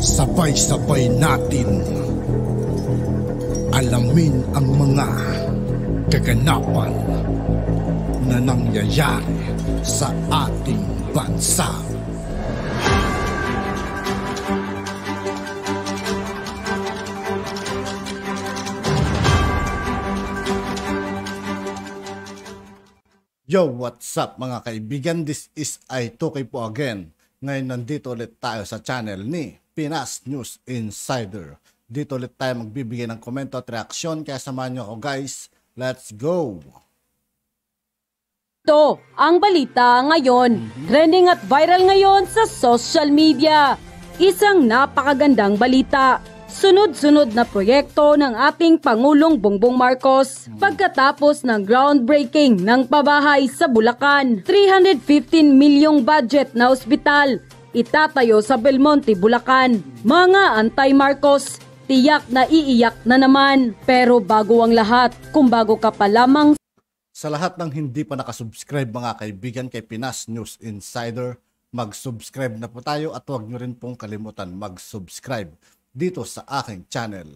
Sabay-sabay natin alamin ang mga kaganapan na nangyayari sa ating bansa. Yo, what's up mga kaibigan? This is I2K po again. Ngayon nandito ulit tayo sa channel ni Pinas News Insider. Dito ulit tayo magbibigay ng komento at reaksyon, kaya samahan nyo ako guys. Let's go! Ito ang balita ngayon. Trending at viral ngayon sa social media. Isang napakagandang balita. Sunod-sunod na proyekto ng ating Pangulong Bongbong Marcos pagkatapos ng groundbreaking ng pabahay sa Bulacan. 315 milyong budget na ospital itatayo sa Belmonte, Bulacan. Mga anti-Marcos, tiyak na iiyak na naman. Pero bago ang lahat, kung bago ka pa lamang. Sa lahat ng hindi pa nakasubscribe mga kaibigan kay Pinas News Insider, mag-subscribe na po tayo at huwag nyo rin pong kalimutan mag-subscribe dito sa aking channel.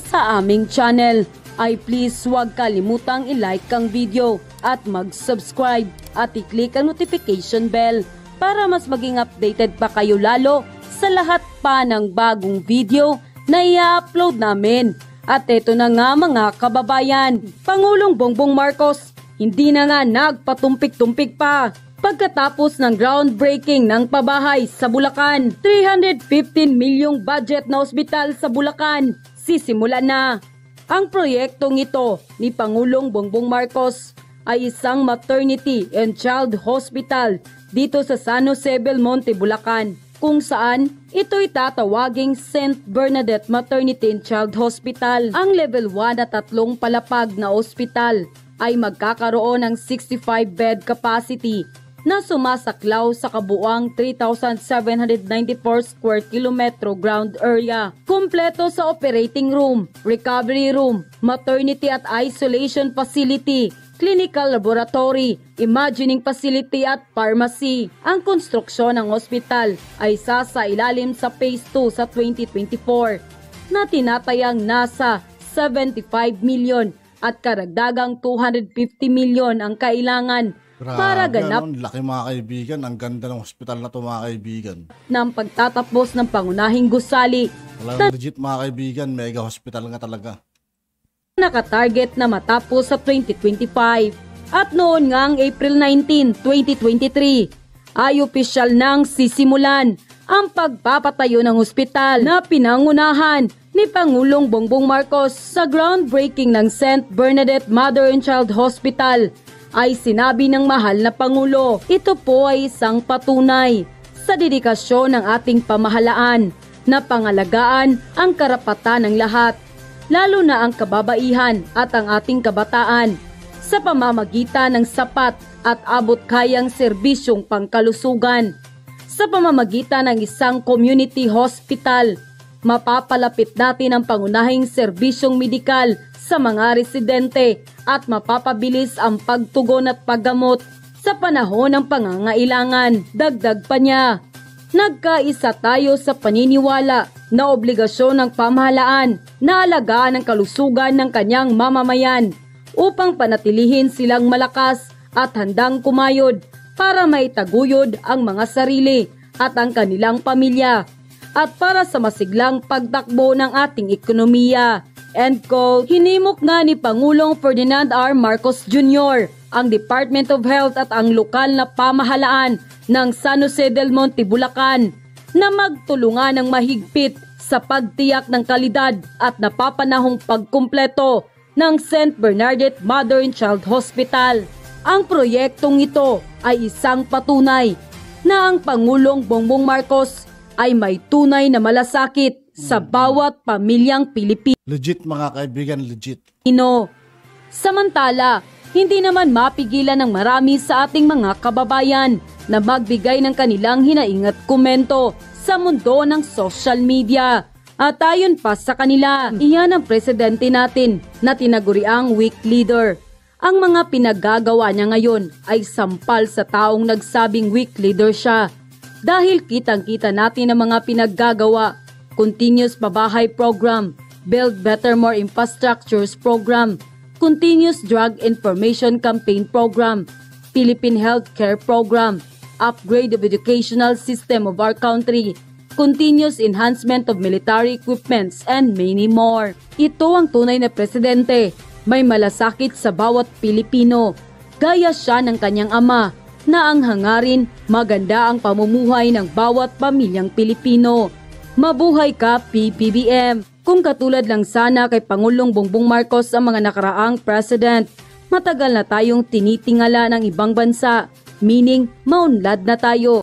Sa aming channel ay please huwag kalimutang i-like ang video at mag-subscribe at i-click ang notification bell para mas maging updated pa kayo lalo sa lahat pa ng bagong video na i-upload namin. At ito na nga mga kababayan, Pangulong Bongbong Marcos hindi na nga nagpatumpik-tumpik pa. Pagkatapos ng groundbreaking ng pabahay sa Bulacan, 315 milyong budget na ospital sa Bulacan, sisimulan na. Ang proyektong ito ni Pangulong Bongbong Marcos ay isang maternity and child hospital dito sa San Jose, Belmonte, Bulacan, kung saan ito'y tatawaging St. Bernadette Maternity and Child Hospital. Ang level 1 at 3 palapag na ospital ay magkakaroon ng 65-bed capacity na sumasaklaw sa kabuuang 3,794 square kilometro ground area. Kumpleto sa operating room, recovery room, maternity at isolation facility, clinical laboratory, imagining facility at pharmacy. Ang konstruksyon ng ospital ay sasailalim sa Phase 2 sa 2024 na tinatayang nasa 75 milyon at karagdagang 250 milyon ang kailangan. Grabe, para ganap laki mga kaibigan, ang ganda ng hospital na to mga kaibigan. Ng pagtatapos ng pangunahing gusali. Walang legit mga kaibigan, mega hospital nga talaga. Nakatarget na matapos sa 2025. At noon ngang April 19, 2023, ay opisyal nang sisimulan ang pagpapatayo ng hospital na pinangunahan ni Pangulong Bongbong Marcos. Sa groundbreaking ng St. Bernadette Mother and Child Hospital ay sinabi ng mahal na Pangulo, ito po ay isang patunay sa dedikasyon ng ating pamahalaan na pangalagaan ang karapatan ng lahat, lalo na ang kababaihan at ang ating kabataan, sa pamamagitan ng sapat at abot-kayang serbisyong pangkalusugan. Sa pamamagitan ng isang community hospital, mapapalapit natin ang pangunahing serbisyong medikal sa mga residente at mapapabilis ang pagtugon at paggamot sa panahon ng pangangailangan. Dagdag pa niya, nagkaisa tayo sa paniniwala na obligasyon ng pamahalaan na alagaan ang kalusugan ng kanyang mamamayan upang panatilihin silang malakas at handang kumayod para maitaguyod ang mga sarili at ang kanilang pamilya at para sa masiglang pagtakbo ng ating ekonomiya. End quote. Hinimok nga ni Pangulong Ferdinand R. Marcos Jr. ang Department of Health at ang lokal na pamahalaan ng San Jose del Monte, Bulacan na magtulungan ng mahigpit sa pagtiyak ng kalidad at napapanahong pagkumpleto ng St. Bernadette Mother and Child Hospital. Ang proyektong ito ay isang patunay na ang Pangulong Bongbong Marcos ay may tunay na malasakit sa bawat pamilyang Pilipino. Legit mga kaibigan, legit. Samantala, hindi naman mapigilan ng marami sa ating mga kababayan na magbigay ng kanilang hinaing at komento sa mundo ng social media. At ayon pa sa kanila, iyan ang presidente natin na tinaguriang weak leader. Ang mga pinaggagawa niya ngayon ay sampal sa taong nagsabing weak leader siya. Dahil kitang-kita natin ang mga pinaggagawa, continuous pabahay program, build better more infrastructures program, continuous drug information campaign program, Philippine Healthcare Program, upgrade of educational system of our country, continuous enhancement of military equipments, and many more. Ito ang tunay na presidente, may malasakit sa bawat Pilipino. Gaya siya ng kanyang ama, na ang hangarin, maganda ang pamumuhay ng bawat pamilyang Pilipino. Mabuhay ka, PBBM! Kung katulad lang sana kay Pangulong Bongbong Marcos ang mga nakaraang president, matagal na tayong tinitingala ng ibang bansa, meaning maunlad na tayo.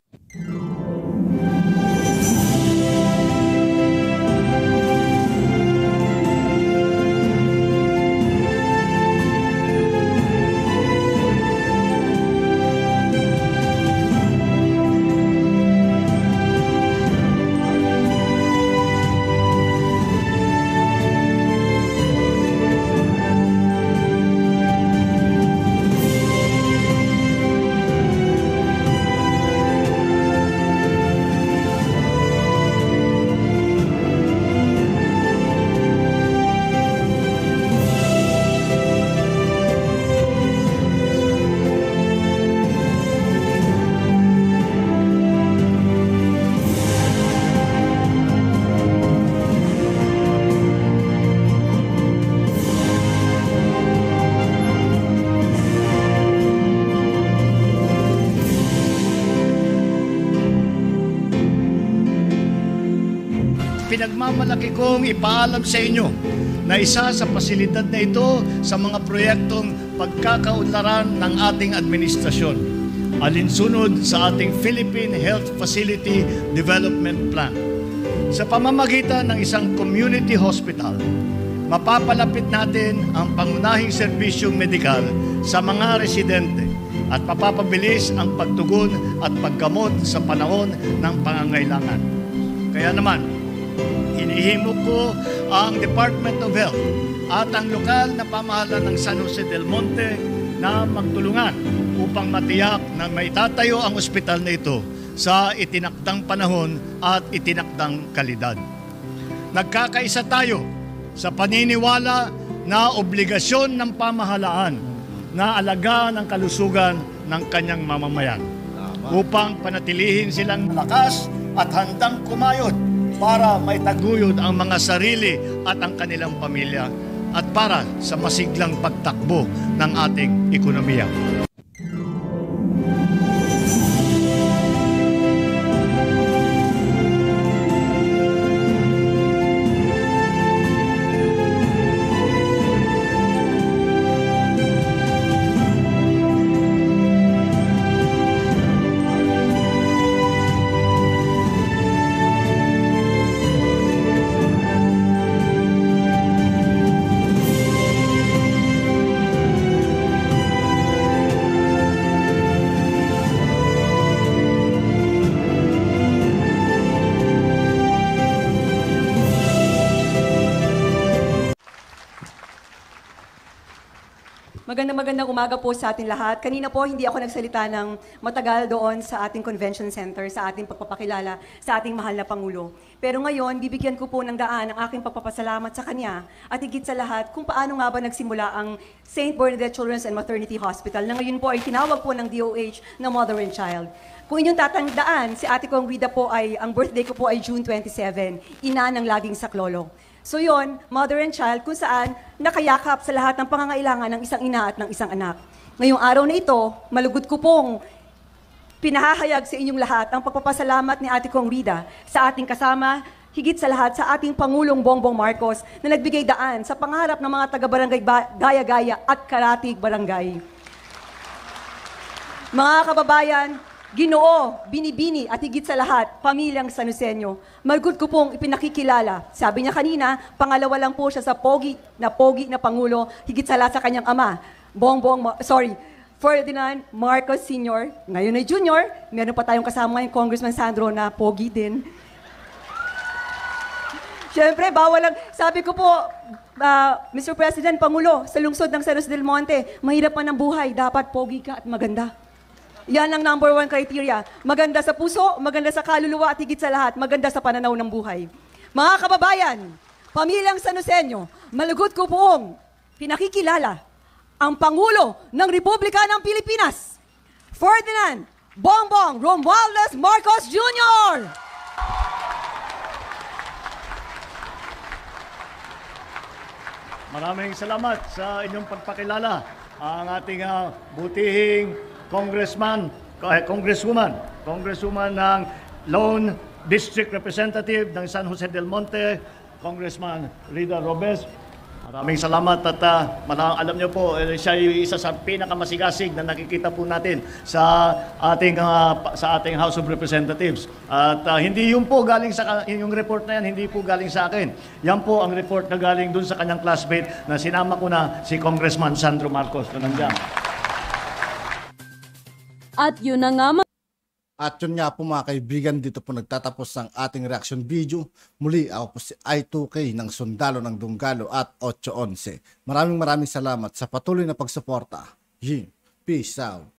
Pinagmamalaki kong ipaalam sa inyo na isa sa pasilidad na ito sa mga proyektong pagkakaunlaran ng ating administrasyon, alinsunod sa ating Philippine Health Facility Development Plan. Sa pamamagitan ng isang community hospital, mapapalapit natin ang pangunahing serbisyong medikal sa mga residente at mapapabilis ang pagtugon at paggamot sa panahon ng pangangailangan. Kaya naman, hinihimok ko ang Department of Health at ang lokal na pamahalaan ng San Jose del Monte na magtulungan upang matiyak na maitatayo ang ospital na ito sa itinakdang panahon at itinakdang kalidad. Nagkakaisa tayo sa paniniwala na obligasyon ng pamahalaan na alagaan ang kalusugan ng kanyang mamamayan upang panatilihin silang malakas at handang kumayod para maitaguyod ang mga sarili at ang kanilang pamilya at para sa masiglang pagtakbo ng ating ekonomiya. Magandang umaga po sa ating lahat. Kanina po hindi ako nagsalita ng matagal doon sa ating convention center, sa ating pagpapakilala sa ating mahal na Pangulo. Pero ngayon, bibigyan ko po ng daan ang aking pagpapasalamat sa Kanya at higit sa lahat kung paano nga ba nagsimula ang St. Bernadette Children's and Maternity Hospital na ngayon po ay tinawag po ng DOH na Mother and Child. Kung inyong tatandaan, si Ate Kong Rida po ang birthday ko po ay June 27, ina ng laging saklolo. So yon, Mother and Child, kung saan nakayakap sa lahat ng pangangailangan ng isang ina at ng isang anak. Ngayong araw na ito, malugod ko pong pinahahayag sa inyong lahat ang pagpapasalamat ni Ate Kong Rida sa ating kasama, higit sa lahat sa ating Pangulong Bongbong Marcos na nagbigay daan sa pangarap ng mga taga-barangay Gaya-Gaya at Karatig Barangay. Mga kababayan, Ginoo, Binibini at higit sa lahat, pamilyang Sanuseño, malugod ko pong ipinakikilala. Sabi niya kanina, pangalawa lang po siya sa pogi na Pangulo, higit sa lahat sa kanyang ama, Ferdinand Marcos Sr., ngayon ay Junior, meron pa tayong kasama ngayon, Congressman Sandro na pogi din. Siyempre, bawal lang. Sabi ko po, Mr. President, Pangulo, sa lungsod ng San Jose del Monte, mahirap man ang buhay, dapat pogi ka at maganda. Yan ang number 1 criteria. Maganda sa puso, maganda sa kaluluwa at higit sa lahat, maganda sa pananaw ng buhay. Mga kababayan, pamilyang San Joseño, malugod ko poong pinakikilala ang Pangulo ng Republika ng Pilipinas, Ferdinand Bongbong Romualdez Marcos Jr. Maraming salamat sa inyong pagpakilala. Ang ating butihing Congresswoman ng Lone District Representative ng San Jose del Monte, Congressman Rida Robes. Maraming salamat at alam niyo po, siya yung isa sa pinakamasigasig na nakikita po natin sa ating House of Representatives. At hindi yun po galing sa yung report na yan, hindi po galing sa akin. Yan po ang report na galing dun sa kanyang classmate na sinama ko na si Congressman Sandro Marcos na nandiyan. At yun na nga At yun nga po mga kaibigan, dito po nagtatapos ang ating reaction video. Muli ako po si I2K ng Sundalo ng Dunggalo at 811. Maraming salamat sa patuloy na pagsuporta. Peace out.